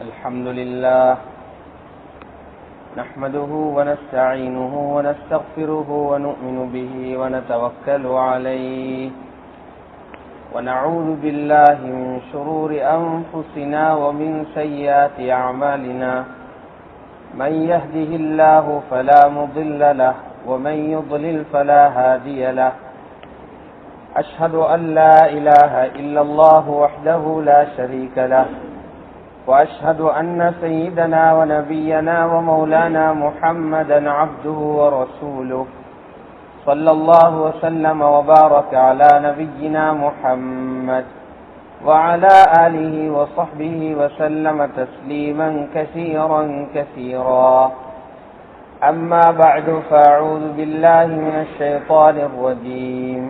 الحمد لله نحمده ونستعينه ونستغفره ونؤمن به ونتوكل عليه ونعوذ بالله من شرور أنفسنا ومن سيئات أعمالنا من يهده الله فلا مضل له ومن يضلل فلا هادي له أشهد أن لا إله إلا الله وحده لا شريك له وأشهد أن سيدنا ونبينا ومولانا محمدا عبده ورسوله صلى الله وسلم وبارك على نبينا محمد وعلى آله وصحبه وسلم تسليما كثيرا كثيرا أما بعد فأعوذ بالله من الشيطان الرجيم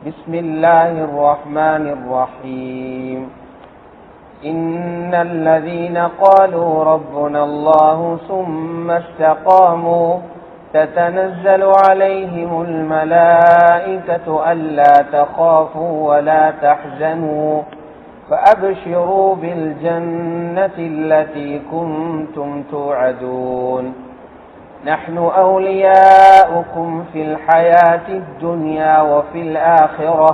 بسم الله الرحمن الرحيم إن الذين قالوا ربنا الله ثم استقاموا تتنزل عليهم الملائكة ألا تخافوا ولا تحزنوا فأبشروا بالجنة التي كنتم توعدون نحن أولياؤكم في الحياة الدنيا وفي الآخرة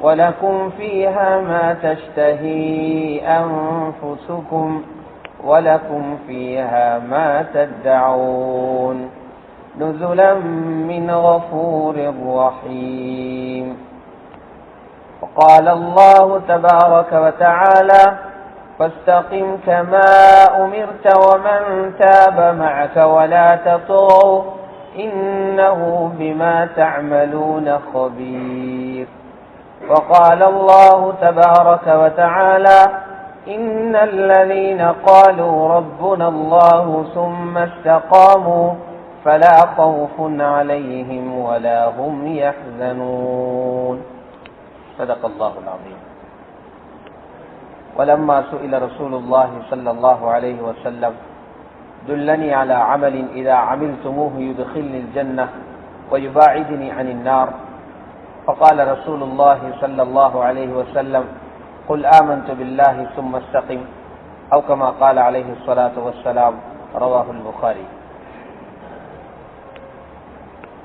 ولكم فيها ما تشتهي أنفسكم ولكم فيها ما تدعون نزلا من غفور رحيم. وقال الله تبارك وتعالى فاستقم كما أمرت ومن تاب معك ولا تطغوا إنه بما تعملون خبير. وقال الله تبارك وتعالى إن الذين قالوا ربنا الله ثم استقاموا فلا خوف عليهم ولا هم يحزنون. صدق الله العظيم. ولما سئل رسول الله صلى الله عليه وسلم دلني على عمل إذا عملتموه يدخلني الجنة ويباعدني عن النار فقال رسول الله صلى الله عليه وسلم قل آمنت بالله ثم استقم أو كما قال عليه الصلاة والسلام رواه البخاري.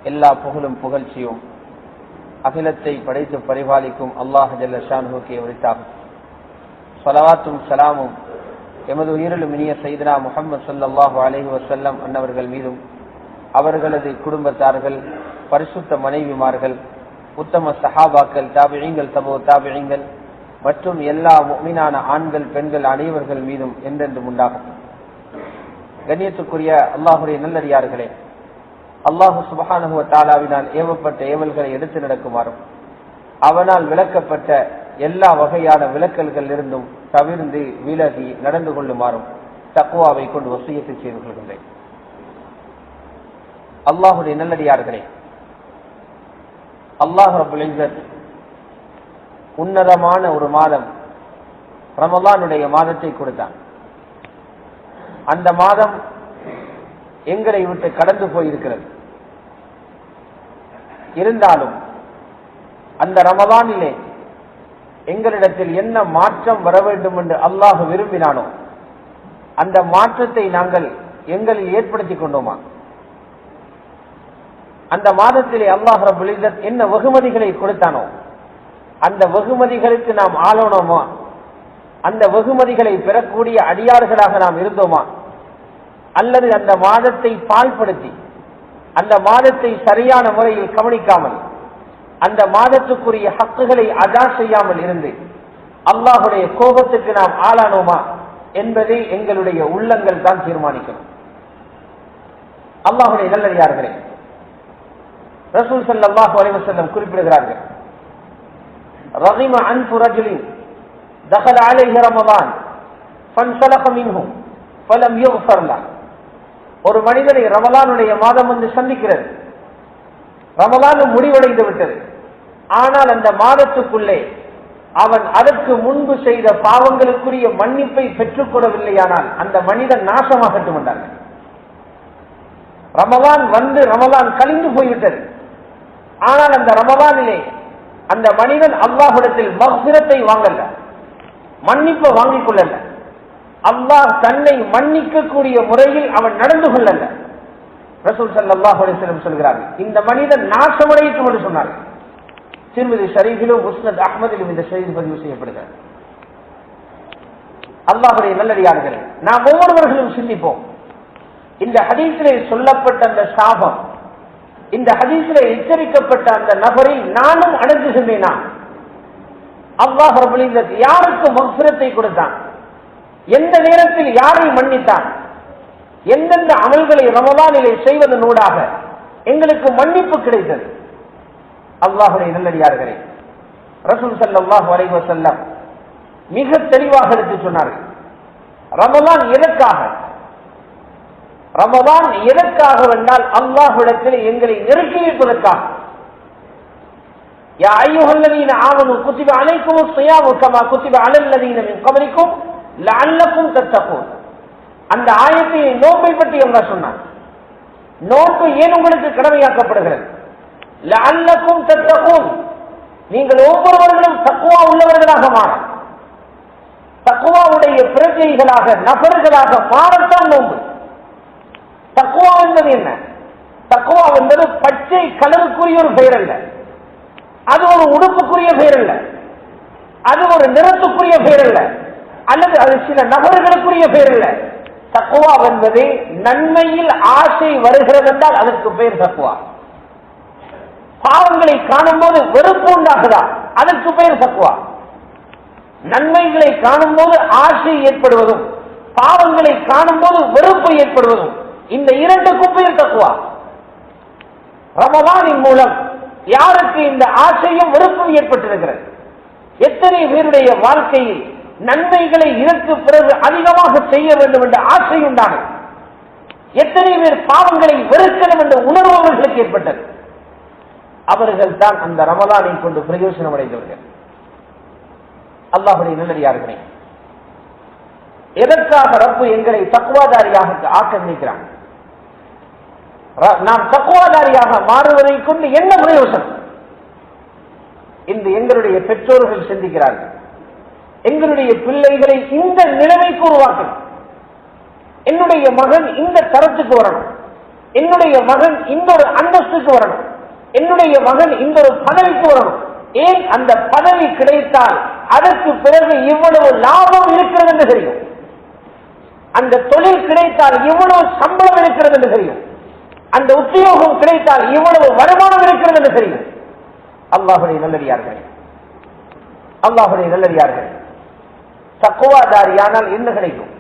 எல்லா புகழும் புகழ்ச்சியும் அகிலத்தை படைத்து பரிபாலிக்கும் அல்லாஹ் ஜல்ல ஷானுஹுக்கே உரித்தாகும். ஸலவாத்தும் ஸலாமும் எமது உயிரிலும் இனிய சையதுனா முஹம்மது ஸல்லல்லாஹு அலைஹி வஸல்லம் அன்னவர்கள் மீதும் அவர்களது குடும்பத்தார்கள் பரிசுத்த மனைவிமார்கள் உத்தம சஹாபாக்கள் தாபிஈன்கள் தபோ தாபிஈன்கள் மற்றும் எல்லா முஃமினான ஆண்கள் பெண்கள் அனைவர்கள் மீதும் என்றென்றும் உண்டாகட்டும். கண்ணியத்துக்குரிய அல்லாஹுடைய நல்லடியார்களே, அல்லாஹு சுப்ஹானஹு வ தஆலாவினால் ஏவப்பட்ட ஏவல்களை எடுத்து நடக்குமாறும் அவனால் விளக்கப்பட்ட எல்லா வகையான விலக்கல்கள் இருந்தும் தவிர்ந்து விலகி நடந்து கொள்ளுமாறும் தக்வாவை கொண்டு வசியத்தை செய்து கொள்கின்றேன். அல்லாஹுடைய நல்லடியார்களே, அல்லாஹ் ரப்பல் இஸ்ஸத் உன்னதமான ஒரு மாதம் ரமலானுடைய மாதத்தை கொடுத்தான். அந்த மாதம் எங்களை விட்டு கடந்து போயிருக்கிறது. இருந்தாலும் அந்த ரமலானிலே எங்களிடத்தில் என்ன மாற்றம் வர வேண்டும் என்று அல்லாஹ் விரும்பினானோ அந்த மாற்றத்தை நாங்கள் எங்களில் ஏற்படுத்தி கொண்டோமா? அந்த மாதத்திலே அல்லாஹ் ரப்பல் இஸ்ஸத் என்ன வெகுமதிகளை கொடுத்தானோ அந்த வெகுமதிகளுக்கு நாம் ஆளோனோமா? அந்த வெகுமதிகளை பெறக்கூடிய அடியார்களாக நாம் இருந்தோமா? அல்லது அந்த மாதத்தை பாழ்படுத்தி அந்த மாதத்தை சரியான முறையில் கவனிக்காமல் அந்த மாதத்துக்குரிய ஹக்குகளை அதா செய்யாமல் இருந்து அல்லாஹுடைய கோபத்துக்கு நாம் ஆளானோமா என்பதை எங்களுடைய உள்ளங்கள் தான் தீர்மானிக்கணும். அல்லாஹுடைய நல்லடியார்களே, ரசூல் ஸல்லல்லாஹு அலைஹி வஸல்லம் குறிப்பிடுகிறார்கள், ரகிம அன்ஃபு ரஜுலின் தகல அலைஹி ரமலான் ஃபன்ஸலக மின்ஹு ஃபலம் யுக்ஃபர் லஹு. ஒரு மனிதனை ரமலானுடைய மாதம் வந்து சந்திக்கிறது. ரமலானும் முடிவடைந்து விட்டது. ஆனால் அந்த மாதத்துக்குள்ளே அவன் அதற்கு முன்பு செய்த பாவங்களுக்குரிய மன்னிப்பை பெற்றுக் கொள்ளவில்லையானால் அந்த மனிதன் நாசமாகட்டும் என்றார்கள். ரமலான் வந்து ரமலான் கழிந்து போய்விட்டது. ஆனால் அந்த ரமலானிலே அந்த மனிதன் அல்லாஹ்விடத்தில் மக்ஃபிரத்தை வாங்கல, மன்னிப்பை வாங்கிக் கொள்ளல. அல்லாஹ் தன்னை மன்னிக்கக்கூடிய முறையில் அவன் நடந்து கொள்ளல. ரசூல் ஸல்லல்லாஹு அலைஹி வஸல்லம் சொல்கிறார்கள், இந்த மனிதன் நாசமடையட்டும் என்று சொன்னார்கள். திர்மிதி ஷரீஃபிலும் முஸ்னத் அஹ்மதிலும் இந்த செய்தி பதிவு செய்யப்படுகிறது. அல்லாஹ்வுடைய நல்லடியார்களே, நாம் ஒவ்வொருவர்களும் சிந்திப்போம். இந்த ஹதீஸிலே சொல்லப்பட்ட அந்த சாபம், இந்த ஹதீஸிலே எச்சரிக்கப்பட்ட அந்த நபரை நானும் அடங்குகின்றேனா? அல்லாஹ் ரப்பல் இஸ்ஸத் யாருக்கு மக்ஃபிரத்தை கொடுத்தான்? எந்த நேரத்தில் யாரை மன்னித்தான்? எந்தெந்த அமல்களை ரமலானிலே செய்வதனூடாக எங்களுக்கு மன்னிப்பு கிடைத்தது? அல்லாஹ்வுடைய நல்லடியார்களே, ரசூல் ஸல்லல்லாஹு அலைஹி வஸல்லம் மிக தெளிவாக எடுத்து சொன்னார்கள், ரமலான் எதற்காக? ரமலான் எதற்காக என்றால் அல்லாஹ்விடத்தில் எங்களை நெருக்கி வைப்பதற்காக. யா அய்யுஹல்லதீன ஆமனூ குத்திப அலைக்குமுஸ் ஸியாமு கமா குத்திப அலல்லதீன மின் கப்லிக்கும் லஅல்லக்கும் தத்தகூன். அந்த ஆயத்தை நோன்பை பற்றி அல்லாஹ் சொன்னார். நோன்பு ஏன் உங்களுக்கு கடமையாக்கப்படுகிறது? லஅல்லக்கும் தத்தகூன், நீங்கள் ஒவ்வொருவர்களும் தக்வா உள்ளவர்களாக மாற, தக்வாவுடைய பிரஜைகளாக நபர்களாக மாறத்தான் நோன்பு. தக்வா என்பது என்ன? தக்வா என்பது பச்சை கலருக்குரிய ஒரு பெயர் அல்ல, அது ஒரு உடுப்புக்குரிய பெயர் அல்ல, அது ஒரு நிறத்துக்குரிய பெயர் அல்ல, அல்லது அது சில நபர்களுக்குரிய பெயர் அல்ல. தக்வா என்பது நன்மையில் ஆசை வருகிறது என்றால் அதற்கு பெயர் தக்வா. பாவங்களை காணும் போது வெறுப்பு உண்டாகுதா, அதற்கு பெயர் தக்வா. நன்மைகளை காணும் போது ஆசை ஏற்படுவதும் பாவங்களை காணும் போது வெறுப்பு ஏற்படுவதும், இந்த இரண்டுக்கும் பெயர் தக்வா. ரமலானின் மூலம் யாருக்கு இந்த ஆசையும் வெறுப்பும் ஏற்பட்டிருக்கிறது? எத்தனை பேருடைய வாழ்க்கையில் நன்மைகளை இதற்கு பிறகு அதிகமாக செய்ய வேண்டும் என்ற ஆசை உண்டானது? எத்தனை பேர் பாவங்களை வெறுக்கணும் என்ற உணர்வு அவர்களுக்கு ஏற்பட்டது? அவர்கள் தான் அந்த ரமலானை கொண்டு பிரயோஜனம் அடைந்தவர்கள். அல்லாஹ்வுடைய நல்லடியார்களே, எதற்காக ரப்பு எங்களை தக்வாதாரியாக ஆக்க நினைக்கிறான்? நாம் தக்வாதாரியாக மாறுவதை கொண்டு என்ன பிரயோஜனம்? இன்று எங்களுடைய பெற்றோர்கள் சிந்திக்கிறார்கள், எங்களுடைய பிள்ளைகளை இந்த நிலைமைக்கு உருவாக்கணும். என்னுடைய மகன் இந்த தரத்துக்கு வரணும், என்னுடைய மகன் இந்த ஒரு அந்தஸ்துக்கு வரணும், என்னுடைய மகன் இந்த ஒரு பதவிக்கு வரணும். ஏன்? அந்த பதவி கிடைத்தால் அதற்கு பிறகு இவ்வளவு லாபம் இருக்கிறது என்று தெரியும், அந்த தொழில் கிடைத்தால் இவ்வளவு சம்பளம் இருக்கிறது என்று தெரியும், அந்த உத்தியோகம் கிடைத்தால் இவ்வளவு வருமானம் இருக்கிறது என்று தெரியும். அல்லாஹ்வுடைய நல்லடியார்களே, அல்லாஹ்வுடைய நல்லடியார்களே, தக்வாதாரியானால் என்ன கிடைக்கும்?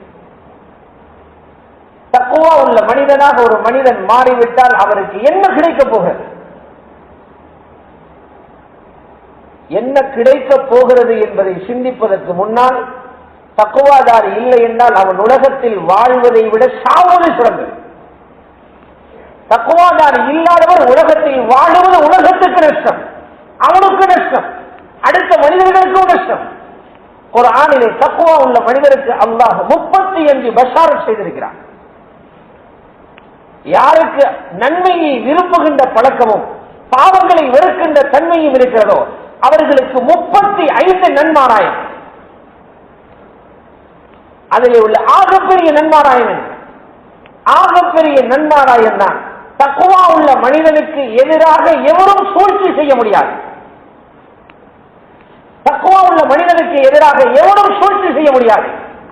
தக்வா உள்ள மனிதனாக ஒரு மனிதன் மாறிவிட்டால் அவருக்கு என்ன கிடைக்கப் போகிறது? என்ன கிடைக்கப் போகிறது என்பதை சிந்திப்பதற்கு முன்னால், தக்வாதாரி இல்லை என்றால் அவன் உலகத்தில் வாழ்வதை விட சாவது சிறந்தது. தக்வாதாரி இல்லாதவர் உலகத்தில் வாழுவது உலகத்துக்கு நஷ்டம், அவனுக்கு நஷ்டம், அடுத்த மனிதர்களுக்கும் நஷ்டம். குர்ஆனிலே தக்வா உள்ள மனிதருக்கு அல்லாஹ் 35 பஷாரத் செய்திருக்கிறார். யாருக்கு நன்மையை விரும்புகின்ற பழக்கமும் பாவங்களை வெறுக்கின்ற தன்மையும் இருக்கிறதோ அவர்களுக்கு 35 நன்மாராயம். அதில் உள்ள ஆகப்பெரிய நன்மாராயம், ஆகப்பெரிய நன்மாராயம் தான் தக்வா உள்ள மனிதனுக்கு எதிராக எவரும் சூழ்ச்சி செய்ய முடியாது. தக்வா உள்ள மனிதனுக்கு எதிராக எவரும் சூழ்ச்சி செய்ய முடியாது.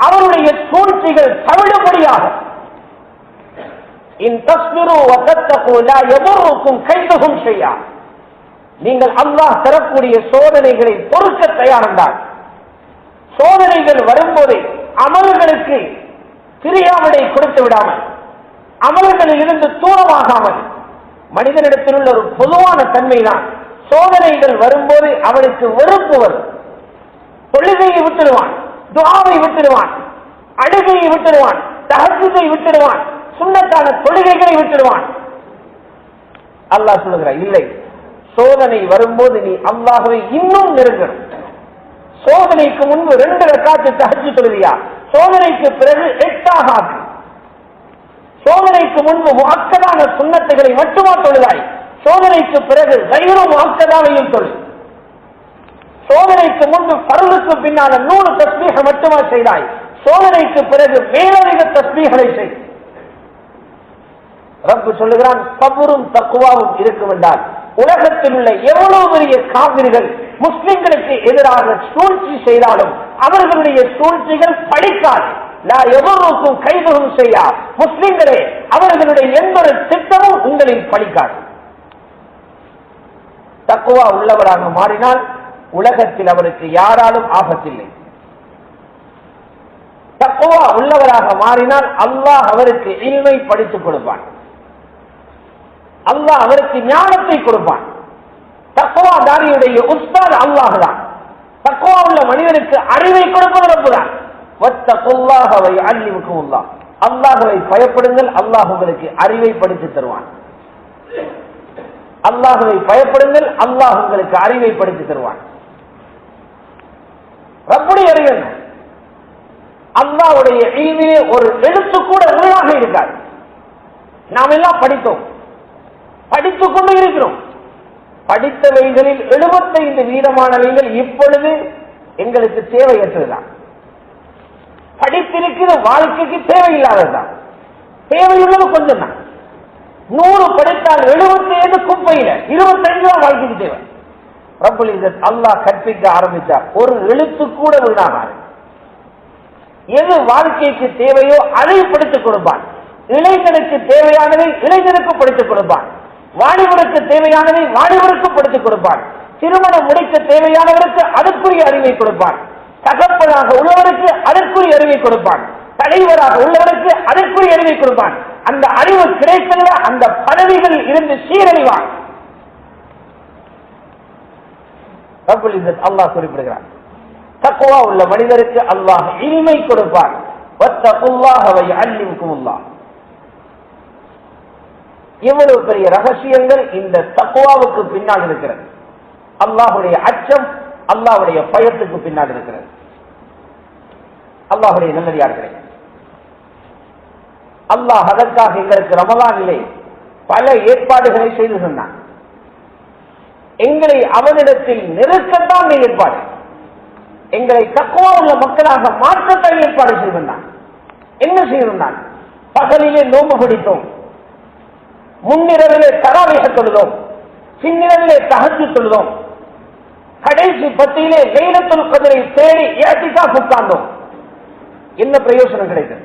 அவருடைய சூழ்ச்சிகள் தவிடுபடியாக. இன் தஸ்பிரு வ தத்தகு லா யதுருக்கும் கைதுஹும் ஷைஆ. நீங்கள் அல்லாஹ் தரக்கூடிய சோதனைகளை பொறுக்க தயாரென்றால், சோதனைகள் வரும்போது அமல்களுக்கு பிரியாவிடை கொடுத்து விடாமல், அமல்களில் இருந்து தூரமாகாமல், மனிதனிடத்தில் உள்ள ஒரு பொதுவான தன்மைதான் சோதனைகள் வரும்போது அவனுக்கு வெறுப்பு வரும். தொழுகையை விட்டுடுவான், துஆவை விட்டுடுவான், அழுகையை விட்டுடுவான், தஹஜ்ஜுதை விட்டுடுவான், சுன்னத்தான தொழுகைகளை விட்டுடுவான். அல்லாஹ் சொல்லுகிறார், இல்லை, சோதனை வரும்போது நீ அல்லாஹ்வை இன்னும் நெருங்கணும். சோதனைக்கு முன்பு 2 ரக்காத்து தஹஜ்ஜு தொழுவியா, சோதனைக்கு பிறகு 8 ஆக்கு. சோதனைக்கு முன்பு முஅக்கதான சுன்னத்துகளை மட்டுமா தொழுதாய், சோதனைக்கு பிறகு கைரு முஅக்கதாவையும் தொழு. சோதனைக்கு முன்பு பர்லுக்கு பின்னால 100 தஸ்பீஹ் மட்டுமா செய்தாய், சோதனைக்கு பிறகு மேலதிக தஸ்பீஹ்களை செய். ரப்பு சொல்லுகிறான், சபுரும் தக்குவாவும் இருக்கும் என்றால் உலகத்தில் உள்ள எவ்வளவு பெரிய காவிர்கள் முஸ்லிம்களுக்கு எதிராக சூழ்ச்சி செய்தாலும் அவர்களுடைய சூழ்ச்சிகள் படிக்காது. எவருக்கும் கைதும் செய்யா முஸ்லிம்களே, அவர்களுடைய எந்த ஒரு திட்டமும் உங்களில் படிக்காது. தக்குவா உள்ளவராக மாறினால் உலகத்தில் அவருக்கு யாராலும் ஆபத்தில்லை. தக்குவா உள்ளவராக மாறினால் அல்லாஹ் அவருக்கு இல்மை படித்துக் கொடுப்பான். அல்லாஹ் அவருக்கு ஞானத்தை கொடுப்பான். தக்குவாதாரியுடைய உஸ்தாத் அல்லாஹ் தான். தக்குவா உள்ள மனிதனுக்கு அறிவை கொடுப்பது ரப்புதான். அல்லாஹ்வை பயப்படுங்கள், அல்லாஹ் உங்களுக்கு அறிவை படித்து தருவான். அல்லாஹ்வை பயப்படுங்கள், அல்லாஹ் உங்களுக்கு அறிவை படித்து தருவான். ரப்புடைய அறிவு என்ன? அல்லாஹ்வுடைய இல்மிலே ஒரு எழுத்து கூட உள்ளாக இருக்காது. நாம் எல்லாம் படித்தோம், படித்துக் கொண்டு இருக்கிறோம். படித்தவைகளில் 75% இப்பொழுது எங்களுக்கு தேவையற்றதுதான். படித்திருக்கிற வாழ்க்கைக்கு தேவையில்லாததுதான். தேவையுள்ளது கொஞ்சம் தான். 100 படித்தால் 75 குப்பையில 25 தான் வாழ்க்கைக்கு தேவை. ரப்புல் இஸ்ஸத் அல்லாஹ் கற்பிக்க ஆரம்பித்தார். ஒரு எழுத்து கூட வீணாகாது. எது வாழ்க்கைக்கு தேவையோ அதை படித்துக் கொடுப்பான். இளைஞனுக்கு தேவையானதை இளைஞனுக்கு படித்துக் கொடுப்பான். வாலிபருக்கு தேவையானதை வாலிபருக்கு படித்துக் கொடுப்பான். திருமணம் முடிக்க தேவையானவருக்கு அதற்குரிய அறிவை கொடுப்பான். தகப்பனாக உள்ளவருக்கு அதற்குரிய அறிவை கொடுப்பான். தலைவராக உள்ளவருக்கு அதற்குரிய அறிவை கொடுப்பான். அந்த அறிவு கிடைக்கின்ற அந்த பதவிகளில் இருந்து சீரழிவான். ரப்புல் இஸ்ஸத் அல்லாஹ் குறிப்பிடுகிறார், தக்வா உள்ள மனிதருக்கு அல்லாஹ் இல்மை கொடுப்பான். வத்தகுல்லாஹ வயஅல்லிமுக்குமுல்லாஹ். இவ்வளவு பெரிய ரகசியங்கள் இந்த தக்வாவுக்கு பின்னால் இருக்கிறது. அல்லாஹ்வுடைய அச்சம், அல்லாஹ்வுடைய பயத்துக்கு பின்னால் இருக்கிறது. அல்லாஹ்வுடைய நல்லடியார்களே, அல்லாஹ் அதற்காக எங்களுக்கு ரமலானிலே பல ஏற்பாடுகளை செய்து சொன்னான். எங்களை அவனிடத்தில் நெருக்கத்தான் ஏற்பாடு, எங்களை தக்வா உள்ள மக்களாக மாற்றத்தான் ஏற்பாடு செய்திருந்தான். என்ன செய்திருந்தான்? பகலிலே நோன்பு பிடித்தோம், முன்னிரவிலே தராவீஹ் தொழுதோம், பின்னிரவிலே தஹஜ்ஜுத் தொழுதோம், கடைசி பத்தியிலே லைலத்துல் கத்ரை தேடி இஅ்திகாஃப் உட்கார்ந்தோம். என்ன பிரயோஜனம் கிடைத்தது?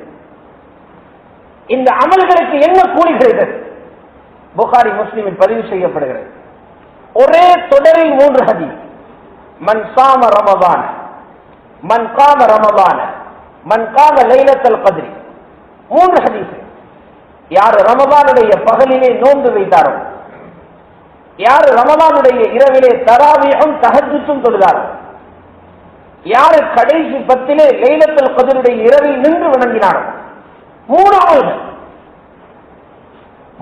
இந்த அமல்களுக்கு என்ன கூலி கிடைத்தது? புகாரி முஸ்லிமில் பதிவு செய்யப்படுகிறது. ஒரே தொடரில் 3 ஹதீஸ். மன் சாம ரமலான, மன் காம ரமலான, மன் காம லைலத்துல் கத்ரி. 3 ஹதீஸ். யார் ரமலானுடைய பகலிலே நோன்பு வைத்தாரோ, யார் ரமலானுடைய இரவிலே தராவீஹும் தஹஜ்ஜுத்தும் தொழுதாரோ, யார் கடைசி பத்திலே லைலத்துல் கத்ருடைய இரவில் நின்று வணங்கினாரோ, 3 அமல்கள்.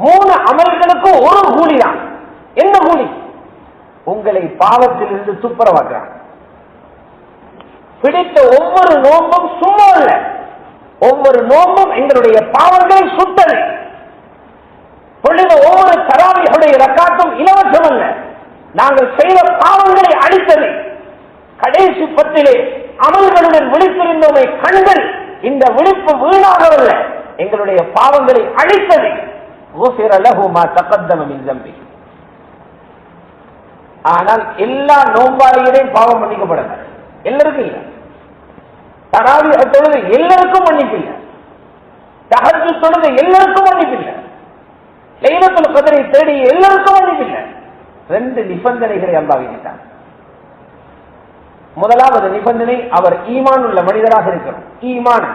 3 அமல்களுக்கும் ஒரு கூலி தான். என்ன கூலி? உங்களை பாவத்தில் இருந்து துப்புரவாக்குறான். பிடித்த ஒவ்வொரு நோன்பும் சும்மா அல்ல, ஒவ்வொரு நோன்பும் எங்களுடைய பாவங்களை சுட்டது. பொழுது ஒவ்வொரு தராவீஹுடைய ரக்காத்தும் இலவசம் அல்ல, நாங்கள் செய்த பாவங்களை அழித்தது. கடைசி பத்திலே அமல்களுடன் விழித்திருந்தோமே கண்கள், இந்த விழிப்பு வீணாகவல்ல, எங்களுடைய பாவங்களை அழித்தது. ஆனால் எல்லா நோம்பாளிகளையும் பாவம் மன்னிக்கப்படல, எல்லாருக்கும் இல்லை. தராவீஹ் தொழுது எல்லாருக்கும் மன்னிப்பில்லை, தஹஜ்ஜுத் தொழுது எல்லாருக்கும் மன்னிப்பில்லை, லைலத்துல் கத்ரை தேடி எல்லாருக்கும் மன்னிப்பில்லை. 2 நிபந்தனைகளை அல்லாஹ் விதித்தார். முதலாவது நிபந்தனை, அவர் ஈமான் உள்ள மனிதராக இருக்கணும். ஈமான்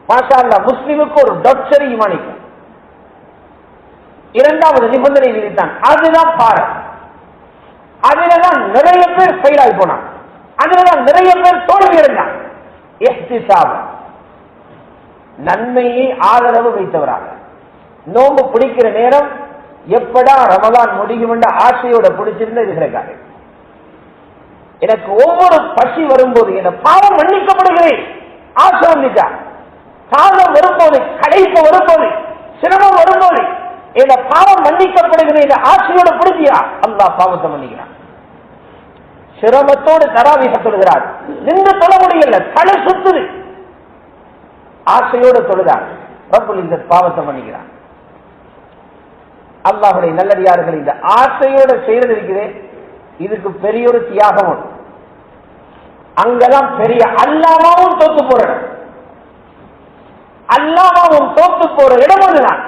மாஷா அல்லாஹ், முஸ்லிமுக்கு ஒரு டாக்டர் ஈமானிக்கும். இரண்டாவது நிபந்தனை விதித்தான், அதுதான் பாரம். அதுலதான் நிறைய பேர் ஃபெயிலாகி போனான், அதுலதான் நிறைய பேர் தோல்வி அடைந்தான். இஹ்திசாப், நன்மையை ஆதரவு வைத்தவராக. நோன்பு பிடிக்கிற நேரம் எப்படா ரமலான் முடியும் என்ற ஆசையோட பிடிச்சிருந்த இது கிடைக்காது. எனக்கு ஒவ்வொரு பசி வரும்போது, என பாவம் மன்னிக்கப்படுகிறேன் ஆசை வந்துட்டா, காலம் வரும்போது, கடைப்பு வரும்போது, சிரமம் வரும்போது, என பாவம் மன்னிக்கப்படுகிறேன் ஆசையோட பிடிச்சியா, அல்லாஹ் பாவத்தை மன்னிக்கிறான். சிரமத்தோடு தராவீஹ் தொழுகிறார், நின்று தொழ முடியல, தலை சுத்துது. ஆசையோடு தொழுதார், ரப்புல் இஸ்ஸத் பாவத்தை மன்னிக்கிறான். அல்லாஹ்வுடைய நல்லடியார்கள் இந்த ஆசையோட செய்யறது இருக்கிறேன், இதுக்கு பெரிய ஒரு தியாகம் உண்டு. அங்கதான் பெரிய அல்லாமாவும் தோத்து போற இடம். அல்லாமாவும் தோத்து போற இடம் அதுதான்.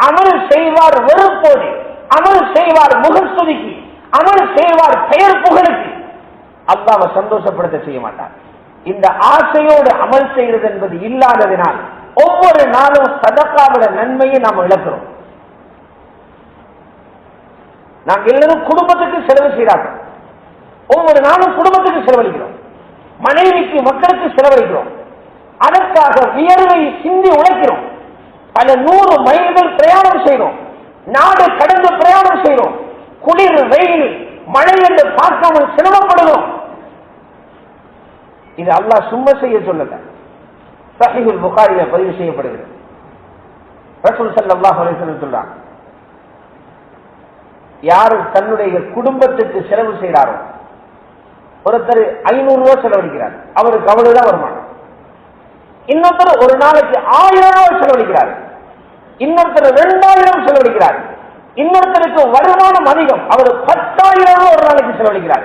அமல் செய்வார் வெறுப்போடு, அமல் செய்வார் முகஸ்துதிக்கு, அமல் செய்வார் பெயர் புகழுக்கு, அல்லாஹ்வை சந்தோஷப்படுத்த செய்ய மாட்டார். இந்த ஆசையோடு அமல் செய்வது என்பது இல்லாததினால் ஒவ்வொரு நாளும் சதகாவோட நன்மையை நாம் இழக்கிறோம். நாங்கள் எல்லாரும் குடும்பத்துக்கு செலவு செய்கிறார்கள், ஒவ்வொரு நாளும் குடும்பத்துக்கு செலவழிக்கிறோம், மனைவிக்கு மக்களுக்கு செலவழிக்கிறோம், அதற்காக வியர்வை சிந்தி உழைக்கிறோம், பல 100 மைல்கள் பிரயாணம் செய்கிறோம், நாடு கடந்து பிரயாணம் செய்கிறோம், குளிர் வெயில் மழை என்று பார்க்காமல் சிரமப்படுகிறோம். இது அல்லாஹ் சும்மா செய்ய சொல்லல, சஹீஹுல் புகாரியில் பதிவு செய்யப்படுகிறது. ரசூல் ஸல்லல்லாஹு அலைஹி வஸல்லம் சொல்றாங்க, யாரு தன்னுடைய குடும்பத்துக்கு செலவு செய்கிறாரோ, ஒருத்தர் 500 ரூபாய் செலவழிக்கிறார், அவருக்கு அவ்வளவுதான் வருமானம். இன்னொருத்தர் ஒரு நாளைக்கு 1000 ரூபாய் செலவழிக்கிறார், இன்னொருத்தர் 2000 செலவழிக்கிறார், இன்னொருத்தருக்கு வருமானம் அதிகம், அவர் 10,000 ரூபாய் ஒரு நாளைக்கு செலவழிக்கிறார்,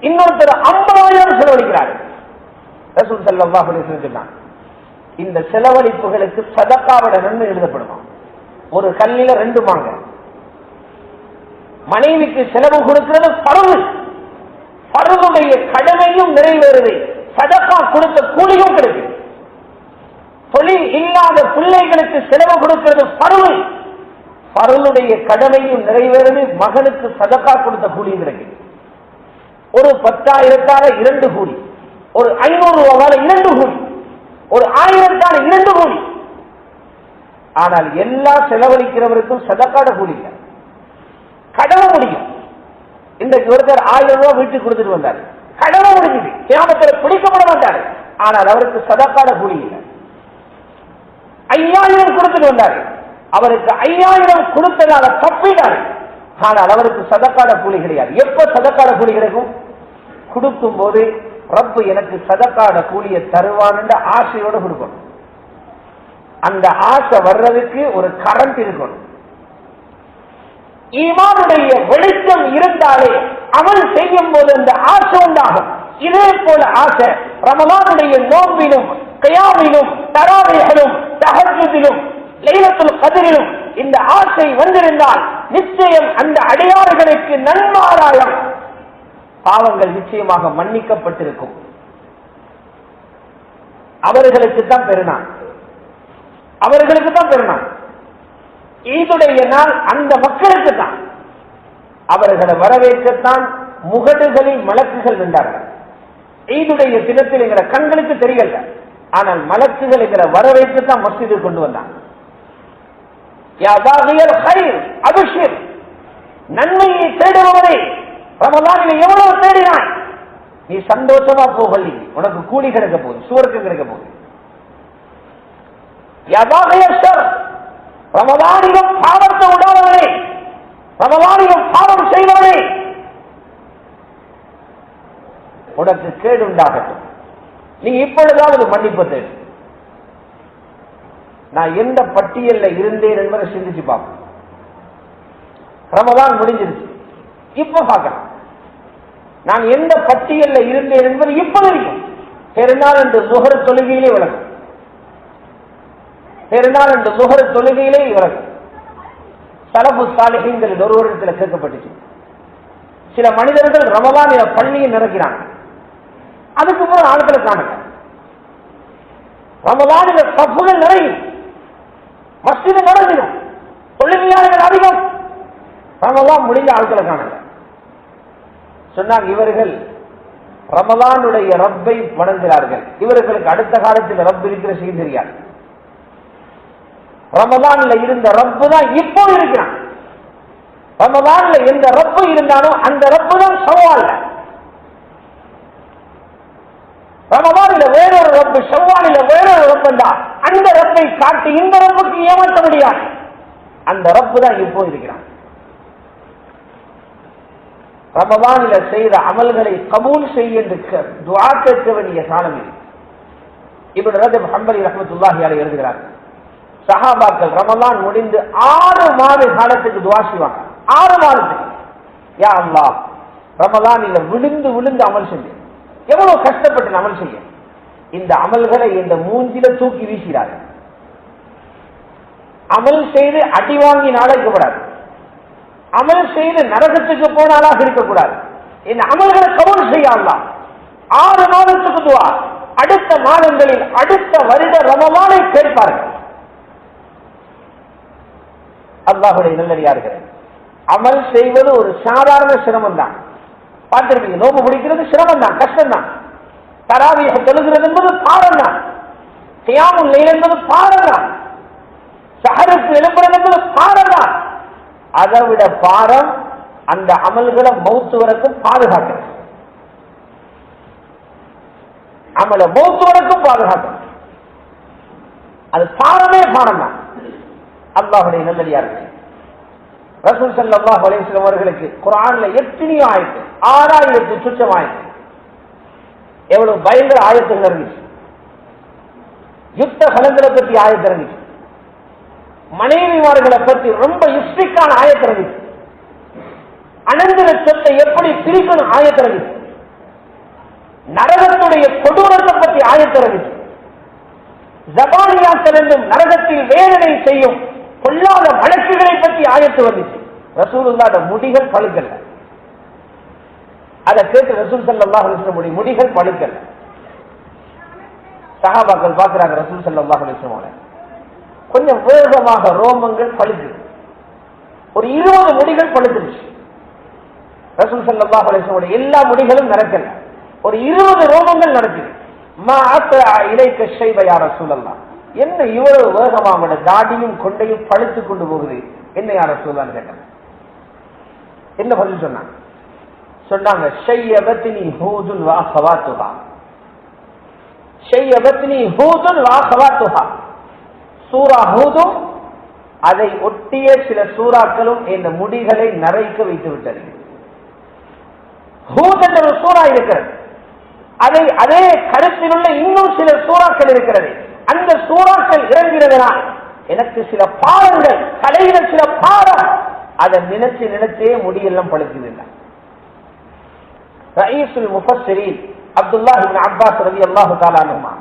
இன்னொருத்தர் 50,000 செலவழிக்கிறார். ரசூல் ஸல்லல்லாஹு அலைஹி வஸல்லம் சொன்னாங்க, இந்த செலவழிப்புகளுக்கு சதகாவோட நன்மை எழுதப்படுமா? ஒரு கல்லில 2 மாங்க. மனைவிக்கு செலவு கொடுக்கிறது பரவு, பரவுடைய கடமையும் நிறைவேறுது, சதகா கொடுத்த கூலியும் கிடைக்கும். தொழில் இல்லாத பிள்ளைகளுக்கு செலவு கொடுக்கிறது பரவு, பரவுடைய கடமையும் நிறைவேறுது, மகனுக்கு சதகா கொடுத்த கூலியும் கிடைக்கும். ஒரு 10,000 2 கூலி, ஒரு 500 ரூபாய் 2 கூலி, ஒரு 1000 2 கூலி. ஆனால் எல்லா செலவழிக்கிறவருக்கும் சதகாட கூலி இல்லை, கடமை முடியும். இன்றைக்கு ஒருத்தர் 1000 ரூபாய் வீட்டுக்கு கொடுத்துட்டு வந்தார், கடமை முடிஞ்சது, கியாமத்தில் பிடிக்கப்பட மாட்டார், ஆனால் அவருக்கு சதகாட கூலி இல்லை. 5000 கொடுத்துட்டு வந்தார், அவருக்கு 5000 கொடுத்ததால தப்பினார், ஆனால் அவருக்கு சதகாட கூலி கிடையாது. எப்ப சதகாட கூலி கிடைக்கும்? கொடுக்கும் போது ரப்பு எனக்கு சதகாட கூலியை தருவான் என்ற ஆசையோடு கொடுக்கணும். அந்த ஆசை வர்றதுக்கு ஒரு கரண்ட் இருக்கணும். ஈமானுடைய வெளிச்சம் இருந்தாலே அமல் செய்யும் போது அந்த ஆசை உண்டாகும். இதே போல ஆசை ரமலானுடைய நோம்பிலும் கியாமிலும் தராவீஹிலும் தஹஜ்ஜுதிலும் லைலத்துல் கத்ரிலும் இந்த ஆசை வந்திருந்தால் நிச்சயம் அந்த அடியார்களுக்கு நன்மாராயம், பாவங்கள் நிச்சயமாக மன்னிக்கப்பட்டிருக்கும். அவர்களுக்கு தான் பெருநாள், அவர்களுக்கு தான் பெருநாள். ஈதுடைய நாள் அந்த மக்களுக்கு தான். அவர்களை வரவேற்கத்தான் முகடுகளில் மலக்குகள் நின்றார்கள். ஈதுடைய தினத்தில் எங்களை கண்களுக்கு தெரியல, ஆனால் மலக்குகள் எங்களை வரவேற்கத்தான் மஸ்ஜிதில் கொண்டு வந்தாங்க. அபிஷேக் நன்மையை தேடுபவரே, ரமலானில் எவ்வளவு தேடினாய், நீ சந்தோஷமா போகலி, உனக்கு கூலி கிடைக்க போகுது, சுவர்க்கம் கிடைக்க போகுது. ரமலானிலும் பாவத்தை உண்டானவனே, ரமலானிலும் பாவம் செய்தவனே, உனக்கு கேடு உண்டாகட்டும், நீ இப்பொழுதாவது மன்னிப்பு தேடு. நான் எந்த பட்டியல்ல இருந்தேன் என்பதை சிந்திச்சு பார்ப்போம். ரமலான் முடிஞ்சிருச்சு, இப்ப பார்க்கலாம் நான் எந்த பட்டியல்ல இருந்தேன் என்பது இப்ப தெரியும். பெருநாள் என்று சுஹர் தொழுகையிலே விளக்கும், பெருநாள் என்று சுஹர் தொழுகையிலே விளக்கும். சலபு சாலிஹீன்களில் ஒருவரிடத்தில் கேட்கப்பட்டுச்சு, சில மனிதர்கள் ரமலானில பள்ளியை நிரக்கிறாங்க, அதுக்கு பிறகு ஆட்களை காணுங்க. ரமலானில தப்புகள் நிறையும், மஸ்ஜிது நடந்திடும், தொழுகையாளர்கள் அதிகம், ரமலான் முடிஞ்ச ஆட்களை காணுங்க. சொன்னாங்க, இவர்கள் ரமலானுடைய ரப்பை வணங்குகிறார்கள், இவர்களுக்கு அடுத்த காலத்தில் ரப் இருக்கிற செய்தி தெரியாது. ரமலான்ல இருந்த ரப்பு தான் இப்போ இருக்கிறான். ரமலான்ல எந்த ரப்பு இருந்தாலும் அந்த ரப்பு தான் ஷவ்வால்ல. ரமலான்ல வேறொரு ரப்பு, ஷவ்வாலில வேறொரு ரப்பு தான். அந்த ரப்பை காட்டி இந்த ரப்புக்கு ஏமாற்ற முடியாது, அந்த ரப்பு தான் இப்போ இருக்கிறான். ரமலானில் செய்த அமல்களை கபூல் செய்ய துஆ கேட்க வேண்டிய காலம் இது. இப்னு ரஜப் ஹம்பலி ரஹ்மத்துல்லாஹி அலைஹி எழுதுகிறார், சஹாபாக்கள் ரமலான் முடிந்து 6 மாத காலத்துக்கு துஆ செய்வாங்க. 6 மாதத்துக்கு, யா அல்லாஹ் ரமலானில விழுந்து விழுந்து அமல் செஞ்சேன், எவ்வளவு கஷ்டப்பட்டு அமல் செய்ய, இந்த அமல்களை இந்த மூஞ்சில தூக்கி வீசுகிறார்கள். அமல் செய்து அடி வாங்கி நாளைக்கப்படாது, அமல் செய்து நரகத்துக்கு போனாலாக இருக்கக்கூடாது. இந்த அமல்களை கபூல் செய்ய அல்லாஹ் 6 மாதத்துக்கு துஆ. அடுத்த மாதங்களில் அடுத்த வருட ரமலானை கேட்பார்கள். அல்லாஹ்வுடைய நல்லடியார்களே, அமல் செய்வது ஒரு சாதாரண சிரமம் தான். பார்த்திருப்பீங்க, நோம்பு பிடிக்கிறது சிரமம் தான், கஷ்டம் தான். தராவீஹ் தொழுகிறது என்பது பாரம் தான். கியாமுல் லைல் என்பது பாரம் தான். சஹருக்கு எழுப்புறது என்பது பாரம் தான். அதை விட பாரம் அந்த அமல்களை மௌத்து வரைக்கும் பாதுகாக்கிறது. அமல மௌத்து வரைக்கும் பாதுகாக்கிறது. அது பாரமே பாரம் தான். அல்லாஹ்வுடைய நல்லடியார்களே, ரசூல் ஸல்லல்லாஹு அலைஹி வஸல்லம் அவர்களுக்கு குர்ஆன்ல எத்தனையோ ஆயத்து, 6000 சுற்றம் ஆயத்து, எவ்வளவு பயங்கர ஆயத்துகள் இருந்துச்சு. யுத்த கலங்களை பற்றி ஆயத்து இருந்துச்சு, மனைவிமார்களை பற்றி ரொம்ப இஸ்ட்ரிக்டான ஆயத்து இருந்துச்சு, அனந்தர சொத்தை எப்படி பிரிக்கணும் ஆயத்து இருந்துச்சு, நரகத்துடைய கொடூரத்தை பற்றி ஆயத்து இருந்துச்சு, ஜபானியாக்கள் என்றும் நரகத்தில் வேதனை செய்யும் கொல்லாத வழக்குகளை பற்றி ஆயத்து வந்துச்சு. ரசூலுல்லாஹ்வுடைய முடிகள் பழுக்கல்ல. அதை கேட்டு ரசூல் ஸல்லல்லாஹு அலைஹி வஸல்லம் முடிகள் பழுக்கல்ல. சஹாபாக்கள் பார்க்கிறாங்க ரசூல் ஸல்லல்லாஹு அலைஹி வஸல்லம் கொஞ்சம் வேகமாக ரோமங்கள் பழுக்குது. ஒரு 20 முடிகள் பழுத்துருச்சு. ரசூல் ஸல்லல்லாஹு அலைஹி வஸல்லம் எல்லா முடிகளும் நடக்கல, ஒரு 20 ரோமங்கள் நடக்குது. மா அத்ரா இலைக ஷைப யா ரசூலல்லாஹ், என்ன இவ்வளவு வேகமாக தாடியும் கொண்டையும் பழுத்து கொண்டு போகுது, என்ன யா ரசூலல்லாஹ்னு கேட்டாங்க. என்ன பதில் சொன்னாங்க? சொன்னாங்க, ஷையபத்னி ஹூதுன் வ அஹவாத்துஹா, ஷையபத்னி ஹூதுன் வ அஹவாத்துஹா, சூரா ஹூதும் அதை ஒட்டிய சில சூறாக்களும் இந்த முடிகளை நரைக்க வைத்து விட்டது. ஹூத் என்ற ஒரு சூறா இருக்கிறது, அதை அதே கருத்தில் உள்ள இன்னும் சில சூறாக்கள் இருக்கிறது. அந்த சூறாக்கள் இறங்கிறதுனால் எனக்கு சில பாடங்கள் கலையில சில பாடம், அதை நினைச்சு நினைச்சே முடியெல்லாம் பழுக்குதில்லை. ரயீசுல் முஃபஸ்ஸிரீன் அப்துல்லாஹ் இப்னு அப்பாஸ் ரலியல்லாஹு தஆலா அன்ஹுமா,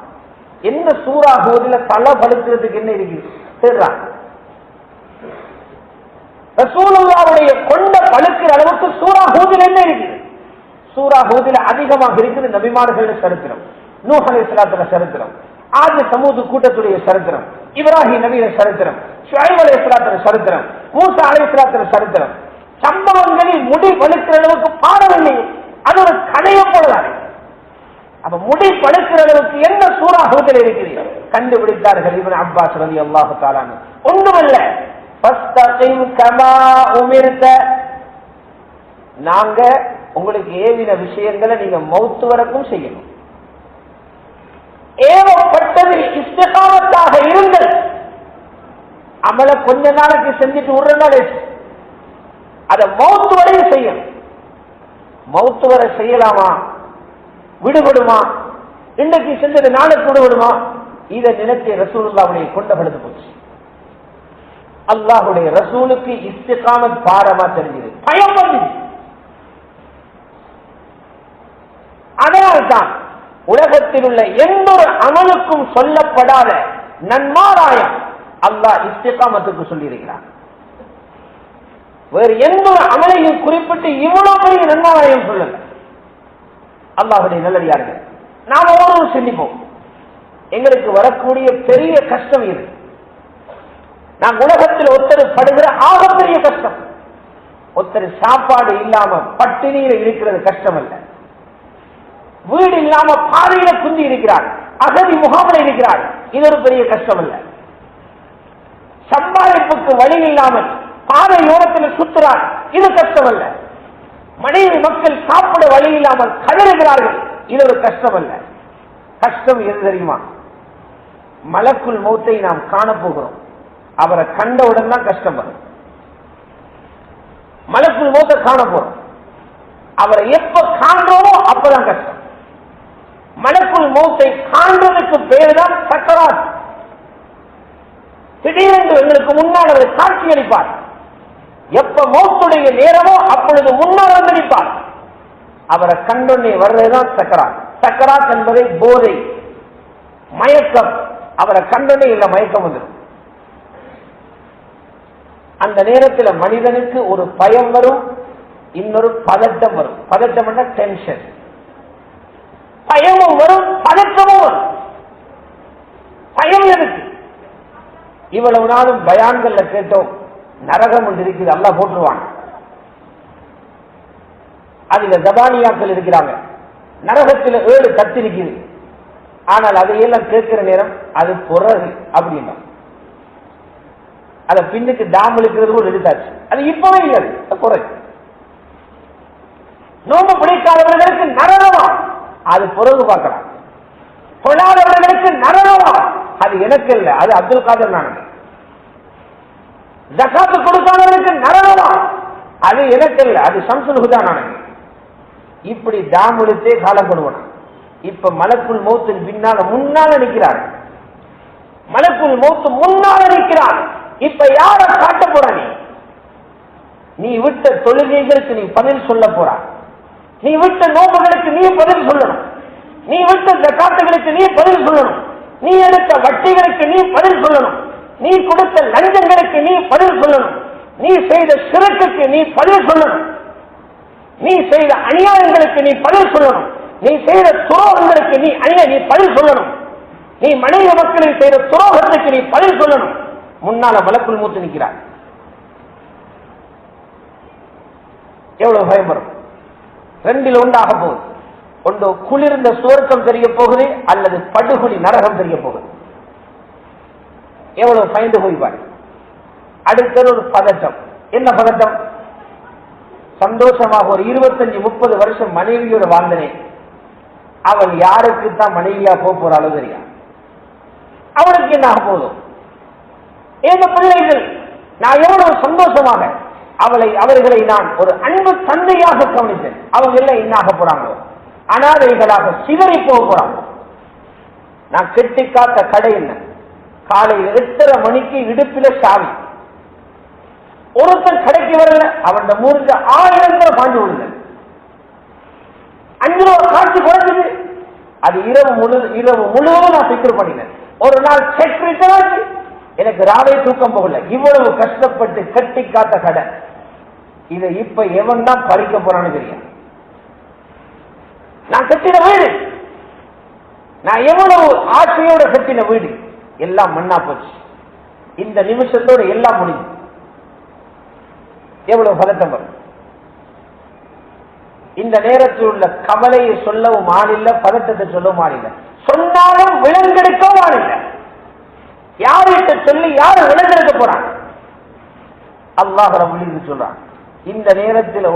என்ன சூரா ஹூதுல தலை பழுக்கிறதுக்கு என்ன இருக்குது சொல்றாங்க. ரசூலுல்லாஹ்வுடைய கொண்ட பழுக்கிற அளவுக்கு சூரா ஹூதுல என்ன இருக்குது? சூரா ஹூதுல அதிகமாக இருக்குது நபிமார்களுடைய சரித்திரம், நூஹ் அலைஹிஸ்ஸலாத்துடைய சரித்திரம், ஆதி சமூது கூட்டத்துடைய சரித்திரம், இப்ராஹிம் நபியுடைய சரித்திரம், ஷுஐப் அலைஹிஸ்ஸலாத்துடைய சரித்திரம், மூசா அலைஹிஸ்ஸலாத்துடைய சரித்திரம். சம்பவங்களில் முடி பழுக்கிற அளவுக்கு பாடவில்லை, அது ஒரு கதையை போலதானே. அப்ப முடி பழுக்கிற அளவுக்கு என்ன சூரா ஹூதுல இருக்குது கண்டுபிடித்தார்கள் இப்னு அப்பாஸ் ரலியல்லாஹு தஆலா அன்ஹு. ஒன்றுமல்ல, ஃபஸ்தகிம் கமா உமிர்த, நாங்க உங்களுக்கு ஏவின விஷயங்களை நீங்க மௌத்து வரைக்கும் செய்யணும். ஏவப்பட்டதில் இஸ்திகாமத்தாக இருங்கள். அமல கொஞ்ச நாளைக்கு செஞ்சுட்டு விடுறனால அதை மௌத்து வரையும் செய்யணும். மௌத்து வரை செய்யலாமா, விடுபடுமா, இன்றைக்கு செஞ்சது நாளைக்கு விடுபடுமா, இதை நினைச்ச ரசூலுல்லாஹ்வுடைய கொண்ட பழுது போச்சு. அல்லாஹ்வுடைய ரசூலுக்கு இஸ்திகாமத் பாரமா தெரிஞ்சது, பயம் வந்துச்சு. அதனால்தான் உலகத்தில் உள்ள எந்த ஒரு அமலுக்கும் சொல்லப்படாத நன்மாராயம் அல்லாஹ் இஸ்திகாமத்துக்கு சொல்லி இருக்கிறார். வேறு எந்த ஒரு அமலையும் குறிப்பிட்டு இவ்வளவு பெரிய நன்மாராயம் சொல்லல. அல்லாஹ்வுடைய நல்லடியார்கள், நாம் ஒவ்வொருவரும் சிந்திப்போம், எங்களுக்கு வரக்கூடிய பெரிய கஷ்டம் இது. நாம் உலகத்தில் ஒருத்தர் படுகிற ஆகப்பெரிய கஷ்டம், ஒருத்தர் சாப்பாடு இல்லாம பட்டினியில இருக்கிறது கஷ்டம் அல்ல, வீடு இல்லாம பாதையில குந்தி இருக்கிறார், அகதி முகாமில் இருக்கிறார், இது ஒரு பெரிய கஷ்டம் அல்ல. சம்பாதிப்புக்கு வழி இல்லாமல் பாதையோரத்தில் சுற்றுறார், இது கஷ்டம் அல்ல. மனைவி மக்கள் சாப்பிட வழி இல்லாமல் கதறுகிறார்கள், இது ஒரு கஷ்டம் அல்ல. கஷ்டம் எது தெரியுமா? மலக்குல் மௌத்தை நாம் காணப்போகிறோம், அவரை கண்டவுடன் தான் கஷ்டம் வரும். மலக்குல் மௌத்தை காண போறோம், அவரை எப்ப காண்றோமோ அப்பதான் கஷ்டம். மலக்குல் மௌத்தை காண்பதற்கு பேருதான் சக்கராத். திடீரென்று எங்களுக்கு முன்னால் அவர் காட்சி அளிப்பார். எப்ப மௌத்துடைய நேரமோ அப்பொழுது முன்னால் வந்து நிற்பார். அவரை கண்டொன்னே வர்றதுதான் சக்கராத். சக்கராத் என்பதை போதை, மயக்கம். அவரை கண்டொன்னே இல்ல மயக்கம் வந்துடும். அந்த நேரத்தில் மனிதனுக்கு ஒரு பயம் வரும், இன்னொரு பதட்டம் வரும். பதட்டம் என்ற டென்ஷன். பயமும் வரும், பதற்றமும் வரும். பயம் எதுக்கு? இவ்வளவு நாளும் பயான்கள்ல கேட்டோம், நரகம் ஒன்று இருக்குது, அல்லாஹ் போட்டுருவாங்க. அதுல ஜபானியாக்கள் இருக்கிறாங்க, நரகத்தில் 7 தட்டு இருக்குது. ஆனால் அதையெல்லாம் கேட்கிற நேரம் அது பிறகு அப்படின்னா அதை பின்னுக்கு டாம் இருக்கிறது கூட எடுத்தாச்சு. அது இப்பவே இல்லை, பிறகு. நோம்பு பிடிக்காதவர்களுக்கு நரகமா, அது பிறகு பார்க்கலாம். கொள்ளாதவர்களுக்கு நரகமா, அது எனக்கு இல்லை, அது அப்துல் காதர் நானே. ஜகாத்து கொடுக்காதவர்களுக்கு நரகமா, அது எனக்கு இல்லை, அது ஷம்சுல் ஹுதா நானே. இப்படி டாம் எடுத்தே காலம் கொடுவன. இப்ப மலக்குல் மௌத்தின் பின்னால முன்னால நிற்கிறார். மலக்குல் மௌத்து முன்னால நிற்கிறார். இப்ப யார காட்ட போற? நீ விட்ட தொழுகைகளுக்கு நீ பதில் சொல்ல போறா. நீ விட்ட நோம்புகளுக்கு நீ பதில் சொல்லணும். நீ விட்ட ஜகாத்துகளுக்கு நீ பதில் சொல்லணும். நீ எடுத்த வட்டிகளுக்கு நீ பதில் சொல்லணும். நீ கொடுத்த லஞ்சங்களுக்கு நீ பதில் சொல்லணும். நீ செய்த சிறுக்குக்கு நீ பதில் சொல்லணும். நீ செய்த அநியாயங்களுக்கு நீ பதில் சொல்லணும். நீ செய்த துரோகங்களுக்கு நீ பதில் சொல்லணும். நீ மனித மக்களுக்கு செய்த துரோகத்துக்கு நீ பதில் சொல்லணும். முன்னால மலக்குல் மௌத் நிற்கிறார். எவ்வளவு பயம் வரும்? 2 உண்டாக போகுது. ஒன்று குளிர்ந்த சுவர்க்கம் தெரிய போகுது, அல்லது படுகொலி நரகம் தெரிய போகுது. எவ்வளவு பயந்து போய்வார். அடுத்தது ஒரு பதட்டம். என்ன பதட்டம்? சந்தோஷமாக ஒரு 25-30 வருஷம் மனைவியோட வாழ்ந்தனே, அவள் யாருக்கு தான் மனைவியா போறாளோ தெரியா, அவளுக்கு என்ன போதும்? ஏன் பிள்ளைகள் நான் எவ்வளவு சந்தோஷமாக அவர்களை நான் ஒரு அன்பு தந்தையாக கவனித்தேன். அவங்க எல்லாம் என்னாக போறாங்களோ, அனாதைகளாக சிதறி போறாங்க. நான் கெட்டி காத்த கடை என்ன, காலையில் 8:30 மணிக்கு இடுப்பில சாவி. ஒருத்தர் கடைக்கு வரல, அவன் மூர்க்க 1000 பாஞ்சு விழுந்த. 5 ரூபா காட்சி குறைஞ்சது. அது இரவு முழுவதும் நான் பிக்கர் பண்ணினேன். ஒரு நாள் செக் ரிட்டர்ன், எனக்கு ராவே தூக்கம் போகல. இவ்வளவு கஷ்டப்பட்டு கட்டி காத்த கடை, இதை இப்ப எவன் தான் பறிக்க போறான்னு தெரியும். நான் கட்டின வீடு, நான் எவ்வளவு ஆசையோட கட்டின வீடு எல்லாம் மண்ணா போச்சு. இந்த நிமிஷத்தோடு எல்லாம் முடிஞ்சு. எவ்வளவு பதட்டம் வரும். இந்த நேரத்தில் உள்ள கவலையை சொல்லவும் ஆளில்ல, பதட்டத்தை சொல்லவும் ஆளில்ல. சொன்னாலும் விலங்கெடுக்கவும் ஆளில்ல. யார்கிட்ட சொல்லி யாரு விலங்கெடுக்க போறாங்க? அல்லாஹ் ரப்பல் சொல்றான், இந்த நேரத்தில்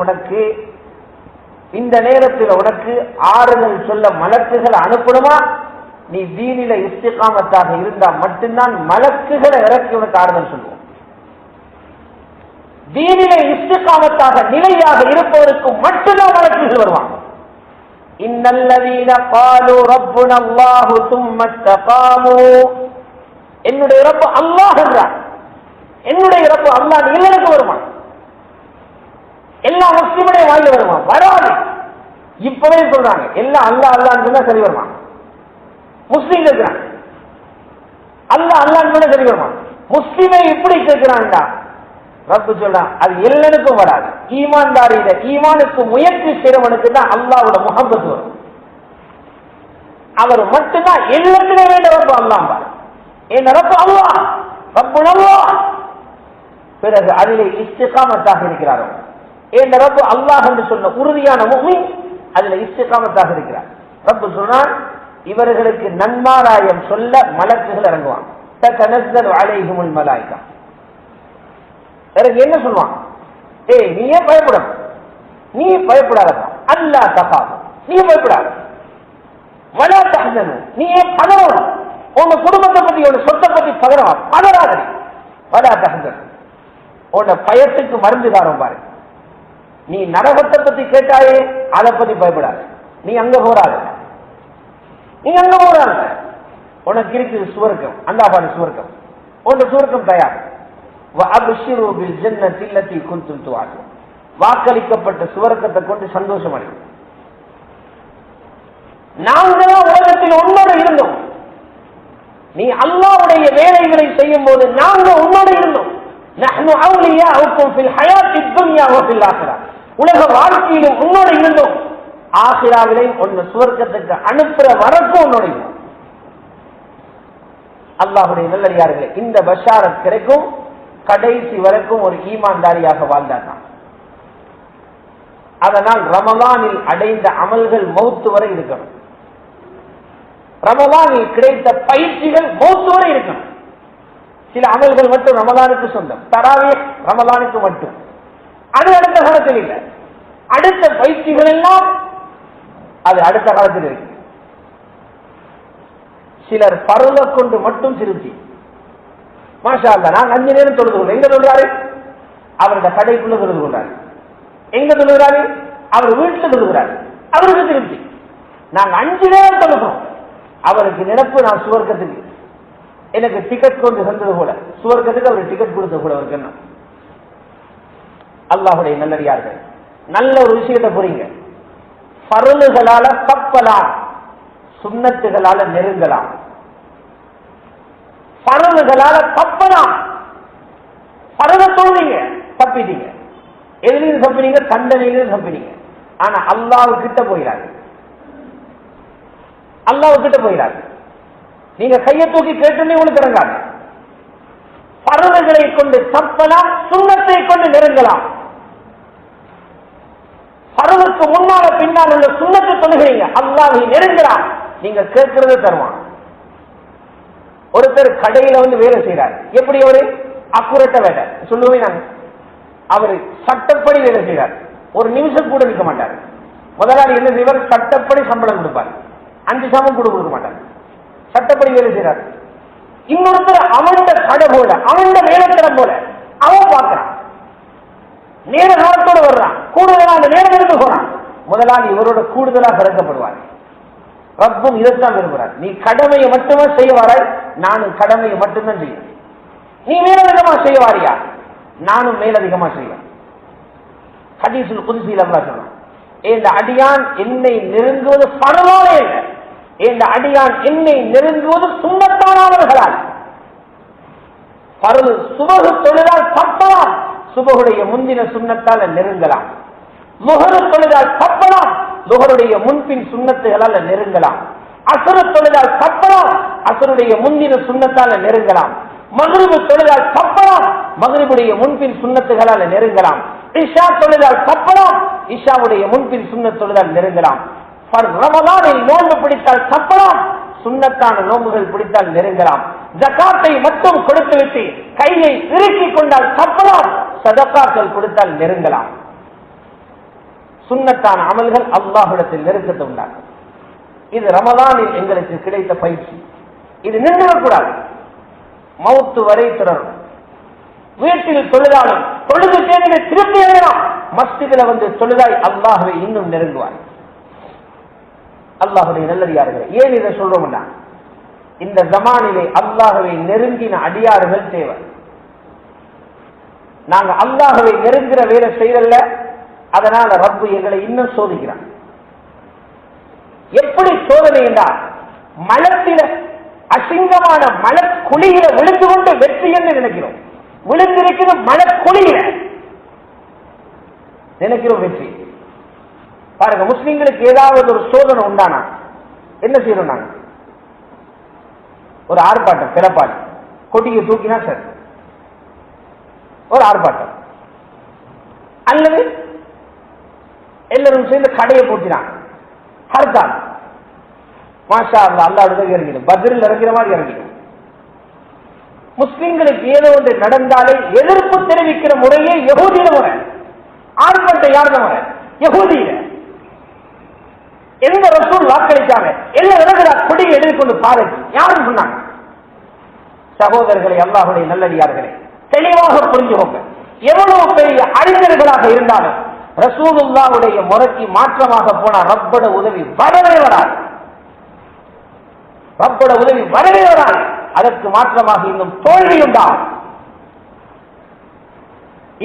உனக்கு ஆறுதல் சொல்ல மலக்குகள் அனுப்பணுமா? நீ தீனில இஸ்திகாமத்தாக இருந்தா மட்டும்தான் மலக்குகளை இறக்கி உனக்கு ஆறுதல் சொல்லுவோம். தீனிலே இஸ்திகாமத்தாக நிலையாக இருப்பவருக்கு மட்டும்தான் மலக்குகள் வருவாங்க. இன்னல்லதீன காலு ரப்புனா அல்லாஹு சும்ம இஸ்தகாமு, என்னுடைய ரப்பு அல்லாஹ் என்றார். என்னுடைய ரப்பு அல்லாஹ் இல்லனுக்கு வருவான். எல்லா முஸ்லிமுடைய வாயில வருவான்? வராது. இப்பவே சொல்றாங்க எல்லாம் அல்லாஹ் அல்லாஹ்னு சொன்னா சரி வருவான். முஸ்லீம் இருக்கிறான், அல்லாஹ் அல்லாஹ்னு சொன்னா சரி வருவான். முஸ்லிமை இப்படி கேட்கிறான்டா, ரப்பு சொல்றான் அது எல்லாருக்கும் வராது. ஈமான்தாரியில ஈமானுக்கு முயற்சி செய்றவனுக்கு தான் அல்லாஹ்வோட முஹப்பத் வரும். அவர் மட்டும்தான் எல்லாத்துக்கும் வேண்ட ரப்பு அல்லாஹ். என் ரப்பு அல்லாஹ், ரப்புல் அல்லாஹ். பிறகு அதிலே இஸ்திகாமத்தாக இருக்கிறாரோ, என் ரப்பு அல்லாஹ் என்று சொன்ன உறுதியான முஃமின் அதில் இஸ்திகாமத்தாக இருக்கிறார். ரப்பு சொன்னான், இவர்களுக்கு நன்மாராயம் சொல்ல மலக்குகள் இறங்குவான். தனஸ்ஸலு அலைஹிமுல் மலாயிகா. என்ன சொல்லுவான்? நீ ஏன் பயப்பட? நீ பயப்படாதப்பா. அல்லாஹ் தகாஃபு, நீ பயப்படாத. வலா தஹ்சனு, நீ ஏன் பதறணும்? உங்க குடும்பத்தை பத்தி உங்க சொத்தை பத்தி பதறாத. வலா தஹ்சனு, உன்னை பயத்துக்கு மருந்து காரம் பாரு. நீ நரகத்தை பத்தி கேட்டாயே அதை பத்தி பயப்படாத. நீ அங்க போறாத. நீங்க அங்க போறாங்க, உனக்கு இருக்குது சுவர்க்கம், அந்த பாரு சுவர்க்கம், உனக்கு சுவர்க்கம் தயார். வாக்களிக்கப்பட்ட சுவர்க்கத்தை கொண்டு சந்தோஷம் அடையும். நாங்கள் உலகத்தில் உன்னோடு இருந்தோம், நீ அல்லாஹ்வுடைய வேலைகளை செய்யும் போது நாங்கள் உன்னோடு இருந்தோம். உலக வாழ்க்கையிலும் உன்னோடு இருந்தோம், ஆகிராவிலையும் உன்னை சுவர்க்கத்துக்கு அனுப்புற வரைக்கும் உன்னோடு இருந்தோம். அல்லாஹ்வுடைய நல்லடியார்களே, இந்த பஷாரத் கிடைக்கும் கடைசி வரைக்கும் ஒரு ஈமான்தாரியாக வாழ்ந்தார். அதனால் ரமலானில் அடைந்த அமல்கள் மௌத்து வரை இருக்கணும். ரமலானில் கிடைத்த பயிற்சிகள் மௌத்து வரை இருக்கணும். சில அமல்கள் மட்டும் ரமலானுக்கு சொந்தம், தராவீஹ் ரமலானுக்கு மட்டும், அது அடுத்த காலத்தில் இல்லை. அடுத்த பயிற்சிகள் எல்லாம் அது அடுத்த காலத்தில் இருக்கு. சிலர் பருவ கொண்டு மட்டும் திருப்தி, மாஷா அல்லாஹ் நாங்க 5 நேரம் தொழுது கொள்றோம். எங்க தொழுகிறாரு? அவருடைய கடைக்குள்ள தொழுது கொள்றாரு. எங்க தொழுகிறாரு? அவர் வீட்டில் தொழுகிறாரு. அவருக்கு திருப்தி. நாங்க 5 நேரம் தொழுகிறோம். அவருக்கு நினைப்பு நான் சுவர்க்கத்துக்கு எனக்கு டிக்கெட் கொண்டு சென்றது போல, சுவர்க்கத்துக்கு அவர் டிக்கெட் கொடுத்த கூட அவருக்கு என்ன. அல்லாஹ்வுடைய நல்லடியார்கள், நல்ல ஒரு விஷயத்தை புரியுங்க. பருளுகளால தப்பலாம், சுன்னத்துகளால நெருங்கலாம். பருளுகளால தப்பலாம். பருவ தோல்வீங்க, தப்பிட்டீங்க. எதிலையும் தப்பினீங்க, தண்டனையிலும் தப்பினீங்க. ஆனா அல்லாஹ் கிட்ட போயிடாது, அல்லாஹ் கிட்ட போயிடாது. நீங்க கையை தூக்கி கேட்டுமே உங்களுக்கு இறங்காது. பருவங்களை கொண்டு தப்பலாம், சுண்ணத்தை கொண்டு நெருங்கலாம். பருவுக்கு முன்னால பின்னால் உள்ள சுண்ணத்தை தொழுகிறீங்க, அல்லாஹ்வை நெருங்கலாம். நீங்க கேட்கறத தருவான். ஒருத்தர் கடையில வந்து வேலை செய்யறாரு. எப்படி அவரு அக்குரட்ட வேலை சொல்லுவே நாங்க, அவரு சட்டப்படி வேலை செய்யறார். ஒரு நிமிஷம் கூட நிற்க மாட்டார். முதலாளி என்ன செய்வார்? சட்டப்படி சம்பளம் கொடுப்பார். 5 சம்பளம் கூட கொடுக்க மாட்டார். சட்டப்படி வேலை செய்யறார். இன்னொருத்தர் அவனோட கடை போல, அவனோட வேலைத்தரம் போல அவன் பார்க்கிறான். நேர காலத்தோடு வர்றான், கூடுதலாக நேரம் இருந்து போறான். முதலாளி இவரோட கூடுதலாக இறக்கப்படுவார். ரப்பும் இதைத்தான் விரும்புகிறார். நீ கடமையை மட்டுமே செய்ய வராய், நானும் கடமையை மட்டும்தான் செய்வேன். நீ மேலதிகமா செய்ய வாரியா, நானும் மேலதிகமா செய்வேன். ஹதீஸுல் குத்ஸியில் அல்லாஹ் சொல்றான், இந்த அடியான் என்னை நெருங்குவது பரவாயில்லை இல்லை, இந்த அடியான் என்னை நெருங்குவது சுண்ணத்தானவர்களால். பருள் சுபகு தொழுதால் தப்பலாம், சுபகுடைய முந்தின சுண்ணத்தால் நெருங்கலாம். முகரு தொழுதால் தப்பலாம், முகருடைய முன்பின் சுண்ணத்துகளால் நெருங்கலாம். அசுர தொழுதால் தப்பலாம், அசுருடைய முந்தின சுண்ணத்தால் நெருங்கலாம். மக்ரிபு தொழுதால் தப்பலாம், மக்ரிபுடைய முன்பின் சுண்ணத்துகளால் நெருங்கலாம். இஷா தொழுதால் தப்பலாம், இஷாவுடைய முன்பின் சுண்ணத் தொழுதால் நெருங்கலாம். ரமலானில் நோன்பு பிடித்தால் தப்பலாம், சுண்ணத்தான நோன்புகள் பிடித்தால் நெருங்கலாம். ஜகாத்தை மட்டும் கொடுத்துவிட்டு கையை இறுக்கிக் கொண்டால் தப்பலாம், சதகாக்கள் கொடுத்தால் நெருங்கலாம். சுண்ணத்தான அமல்கள் அல்லாஹ்விடத்தில் நெருக்கத்தை உண்டாகும். இது ரமலானில் எங்களுக்கு கிடைத்த பயிற்சி. இது நின்றுவிடக்கூடாது, மௌத்து வரை தொடரும். வீட்டில் தொழுதாலும் தொழுது சேர்ந்து திருப்பி எழுதலாம். மஸ்ஜிதில் வந்து தொழுதாய் அல்லாஹ்வை இன்னும் நெருங்குவார். அல்லாஹ்வுடைய நல்லடியார்களே, ஏன் இதை சொல்றோம்னா, இந்த ஜமானிலே அல்லாஹ்வை நெருங்கின அடியார்கள் தேவை. நாங்க அல்லாஹ்வை நெருங்குற வேலை செய்யல, அதனால ரப்பு எங்களை இன்னும் சோதிக்கிறான். எப்படி சோதனை என்றால், மலத்தில அசிங்கமான மல குழியில விழுந்து கொண்டு வெற்றி என்று நினைக்கிறோம். விழுந்திருக்கிற மல குழியில நினைக்கிறோம் வெற்றி. பாருங்க, முஸ்லிம்களுக்கு ஏதாவது ஒரு சோதனை உண்டானா என்ன செய்யறோம்? நாங்க ஒரு ஆர்ப்பாட்டம், பிறப்பாடு கொட்டியை தூக்கினா சார் ஒரு ஆர்ப்பாட்டம், அல்லது எல்லாரும் சேர்ந்து கடையை போட்டினாங்க ஹர்தால். மாஷா அல்லாஹ், அல்லாஹ்வுடைய இறங்கிடும், பத்ரில் இறங்கிற மாதிரி இறங்கிடும். முஸ்லிம்களுக்கு ஏதோ ஒன்று நடந்தாலே எதிர்ப்பு தெரிவிக்கிற முறையே யஹூதியில முறை. ஆர்ப்பாட்டம் யாருந்த முறை? யஹூதியில. எந்த ரசூல் வாக்களிச்சாங்க, எல்லாம் இறங்குறார் கொடியை எடுத்துக்கொண்டு பாதைக்கு யாரும் சொன்னாங்க? சகோதரர்களை, அல்லாஹ்வுடைய நல்லடியார்களே, தெளிவாக புரிஞ்சுக்கோங்க. எவ்வளவு பெரிய அறிஞர்களாக இருந்தாலும் ரசூலுல்லாஹ்வுடைய முறைக்கு மாற்றமாக போனா ரப்போட உதவி வரவே வராது. ரப்போட உதவி வரவே வராது. அதற்கு மாற்றமாக இன்னும் தோல்வியுண்டாம்.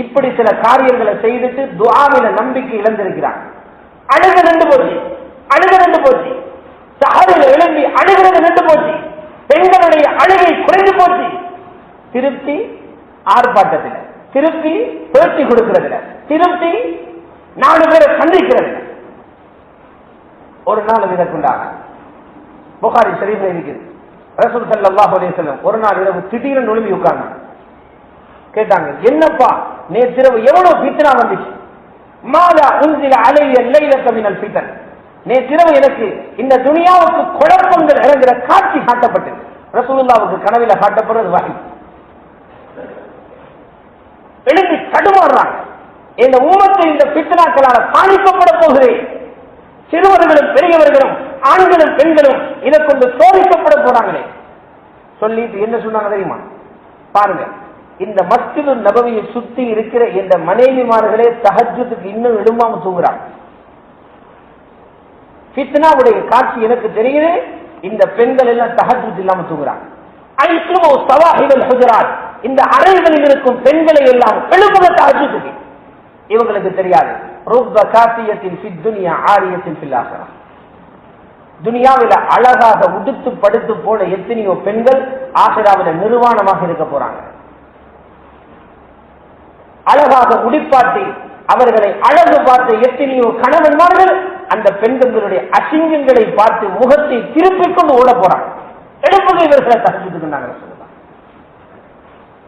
இப்படி சில காரியங்களை செய்துட்டு துஆவில நம்பிக்கை இழந்திருக்கிறாங்க. அழுக நின்று போச்சு, சஹரில் எழும்பி அழுகிறது நின்று போச்சு, பெண்களுடைய அழுகை குறைந்து போச்சு. திருப்தி ஆர்ப்பாட்டத்தில், திருப்தி பேட்டி கொடுக்கிறதுல, திருப்தி 4 பேரை சந்திக்கிறது. ஒரு நாள் இதற்குண்டாக புகாரி ஷரீஃபில் இருக்குது. ரசூல் ஸல்லல்லாஹு அலைஹி வஸல்லம் ஒரு நாள் இரவு திடீரென்று எழும்பி உட்கார்ந்தாங்க. கேட்டாங்க, என்னப்பா நேற்றிரவு எவ்வளவு ஃபித்னா வந்துச்சு? மாதா உன்சில அலைய லைலத மினல் ஃபித்ன். நேற்றிரவு எனக்கு இந்த துனியாவுக்கு குழப்பங்கள் இறங்குற காட்சி காட்டப்பட்டது. ரசூலுல்லாஹ்வுக்கு கனவில காட்டப்படுறது வஹி. எழுதி தடுமாறுறாங்க. இந்த உம்மத்தை இந்த ஃபித்னாக்களால பாதிக்கப்பட போகிறேன். சிறுவர்களும் பெரியவர்களும் ஆண்களும் பெண்களும் இதை கொண்டு சோதிக்கப்பட போறாங்களே சொல்லிட்டு என்ன சொன்னாங்க தெரியுமா? பாருங்க, இந்த மஸ்ஜிது நபவியை சுத்தி இருக்கிற இந்த மனைவிமார்களே தஹஜ்ஜுதுக்கு இன்னும் எழும்பாம தூங்குறாங்க. ஃபித்னாவுடைய காட்சி எனக்கு தெரியுது. இந்த பெண்கள் எல்லாம் தஹஜ்ஜுத் இல்லாம தூங்குறாங்க. ஐஸ்லு சவாஹில் ஹுஜராத், இந்த அறைகளில் இருக்கும் பெண்களை எல்லாம் எழுப்புக தஹஜ்ஜுதுக்கு. இவங்களுக்கு தெரியாது. ருப்ப காத்தியத்தின் ஃபித் துன்யா ஆரியத்தின் ஃபில் ஆகிரா. துனியாவில அழகாக உடுத்து படுத்து போல எத்தனையோ பெண்கள் ஆகிராவில நிர்வாணமாக இருக்க போறாங்க. அழகாக உடிப்பாட்டி அவர்களை அழகு பார்த்து எத்தனையோ கணவன்மார்கள் அந்த பெண்களுடைய அசிங்கங்களை பார்த்து முகத்தை திருப்பிக் கொண்டு ஓட போறாங்க. எடுப்புகள் இவர்களை தகுதிக்குன்னாங்க.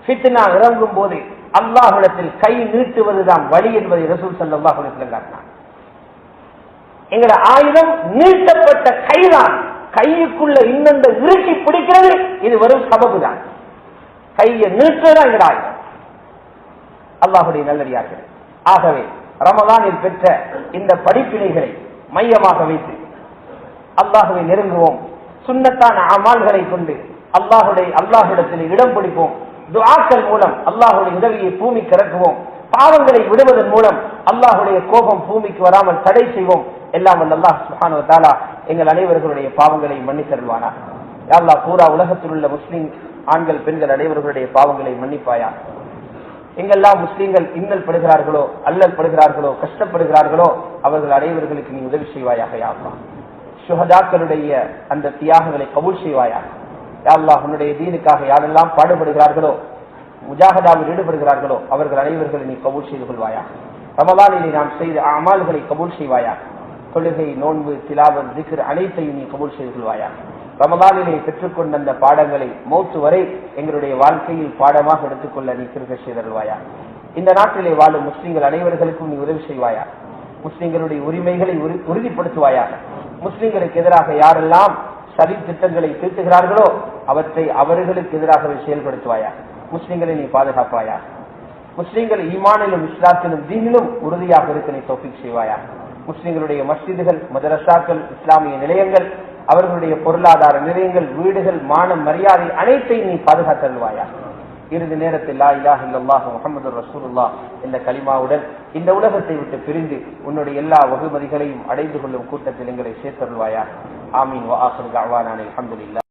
ஃபித்னா இறங்கும் போது அல்லாஹ்விடத்தில் கை நீட்டுவதுதான் வழி என்பதை ரசூல் ஸல்லல்லாஹு அலைஹி வஸல்லம் காட்டினார். எங்கட ஆயுதம் நீட்டப்பட்ட கைதான். கைக்குள்ள இன்னொன்று இறுக்கி பிடிக்கிறது, இது வெறும் சபபு தான். கையை நீட்டுதான் எங்கட ஆயுதம். அல்லாஹுடைய நல்லடியார்கள், ஆகவே ரமலானில் பெற்ற இந்த படிப்பினைகளை மையமாக வைத்து அல்லாஹுவை நெருங்குவோம். சுன்னத்தான அமால்களை கொண்டு அல்லாஹ்விடத்தில் இடம் பிடிப்போம். துஆக்கள் மூலம் அல்லாஹுடைய உதவியை பூமிக்கு இறக்குவோம். பாவங்களை விடுவதன் மூலம் அல்லாஹுடைய கோபம் பூமிக்கு வராமல் தடை செய்வோம். எல்லாம் வல்ல அல்லாஹ் சுப்ஹானஹு வ தஆலா எங்கள் அனைவர்களுடைய பாவங்களை மன்னித்தருள்வானாக. யா அல்லாஹ், பூரா உலகத்தில் உள்ள முஸ்லிம் ஆண்கள் பெண்கள் அனைவர்களுடைய பாவங்களை மன்னிப்பாயா. எங்கெல்லாம் முஸ்லீம்கள் இன்னல் படுகிறார்களோ, அல்லல் படுகிறார்களோ, கஷ்டப்படுகிறார்களோ அவர்கள் அனைவர்களுக்கு நீ உதவி செய்வாயாக. யா அல்லாஹ், ஷுஹதாக்களுடைய அந்த தியாகங்களை கபூல் செய்வாயாக. யா அல்லாஹ், உன்னுடைய தீனுக்காக யாரெல்லாம் பாடுபடுகிறார்களோ, முஜாஹதாவில் ஈடுபடுகிறார்களோ அவர்கள் அனைவர்களை நீ கபூல் செய்து கொள்வாயாக. ரமலானிலே நாம் செய்த அமால்களை கபூல் செய்வாயாக. தொழுகை, நோன்பு, திலாவத், திக்ர் அனைத்தையும் நீ கபூல் செய்து கொள்வாயாக. ரமலானிலே பெற்றுக்கொண்ட அந்த பாடங்களை மௌத்து வரை எங்களுடைய வாழ்க்கையில் பாடமாக எடுத்துக்கொள்ள நீ கிருபை செய்தருள்வாயா. இந்த நாட்டிலே வாழும் முஸ்லிம்கள் அனைவர்களுக்கும் நீ உதவி செய்வாயா. முஸ்லிம்களுடைய உரிமைகளை உறுதிப்படுத்துவாயாக. முஸ்லிம்களுக்கு எதிராக யாரெல்லாம் சதி திட்டங்களை தீர்த்துகிறார்களோ அவற்றை அவர்களுக்கு எதிராகவே செயல்படுத்துவாயா. முஸ்லிம்களை நீ பாதுகாப்பாயா. முஸ்லிம்கள் ஈமானிலும் இஸ்லாத்திலும் தீனிலும் உறுதியாக இருக்க நீ தௌஃபீக் செய்வாயா. முஸ்லிம்களுடைய மஸ்ஜிதுகள், மதரசாக்கள், இஸ்லாமிய நிலையங்கள், அவர்களுடைய பொருளாதார நிலையங்கள், வீடுகள், மானம், மரியாதை அனைத்தையும் நீ பாதுகாத்தருள்வாயா. இறுதி நேரத்தில் லா இலாஹ இல்லல்லாஹு முஹம்மதுர் ரசூலுல்லாஹ் என்ற கலிமாவுடன் இந்த உலகத்தை விட்டு பிரிந்து உன்னுடைய எல்லா வகுமதிகளையும் அடைந்து கொள்ளும் கூட்டத்தில் எங்களை சேர்த்தருள்வாயா. ஆமீன். வ ஆகிரு தஅவானா அல்ஹம்துலில்லாஹ்.